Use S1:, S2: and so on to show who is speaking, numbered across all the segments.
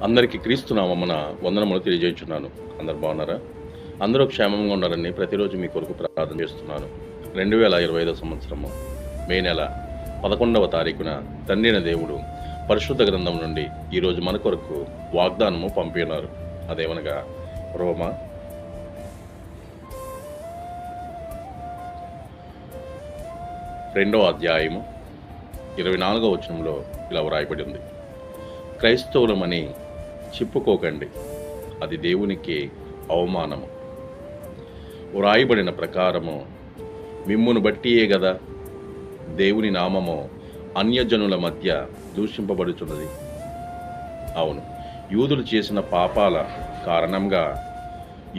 S1: అందరికీ క్రీస్తు నామమున వందనములు తెలియజేయుచున్నాను. అందరు బాగున్నారా? అందరూ క్షేమంగా ఉండాలని ప్రతిరోజు మీ కొరకు ప్రార్థన చేస్తున్నాను. 2025 సంవత్సరము మే నెల 11వ తారీఖున తండ్రి అయిన దేవుడు పరిశుద్ధ గ్రంథం నుండి ఈరోజు మన కొరకు వాగ్దానము పంపినారు. అదేమనగా రోమా 2వ అధ్యాయము 24వ వచనంలో ఇలా వ్రాయబడి ఉంది. క్రైస్తవులమని చెప్పుకోకండి, అది దేవునికి అవమానము. వ్రాయబడిన ప్రకారము మిమ్మును బట్టియే గదా దేవుని నామము అన్యజనుల మధ్య దూషింపబడుచున్నది. అవును, యూదులు చేసిన పాపాల కారణంగా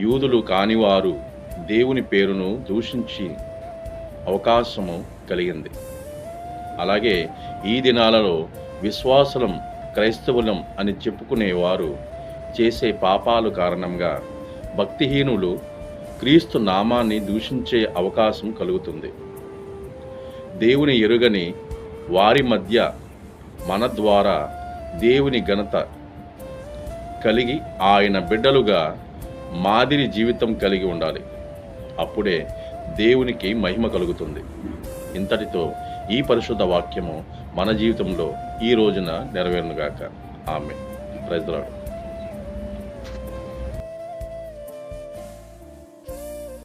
S1: యూదులు కానివారు దేవుని పేరును దూషించి అవకాశము కలిగింది. అలాగే ఈ దినాలలో విశ్వాసులం క్రైస్తవులం అని చెప్పుకునేవారు చేసే పాపాలు కారణంగా భక్తిహీనులు క్రీస్తు నామాన్ని దూషించే అవకాశం కలుగుతుంది. దేవుని ఎరుగని వారి మధ్య మన ద్వారా దేవుని ఘనత కలిగి ఆయన బిడ్డలుగా మాదిరి జీవితం కలిగి ఉండాలి. అప్పుడే దేవునికి మహిమ కలుగుతుంది. ఇంతటితో ఈ పరిశుద్ధ వాక్యము మన జీవితంలో ఈ రోజున నెరవేరునుగాక. ఆమేన్. Praise the lord.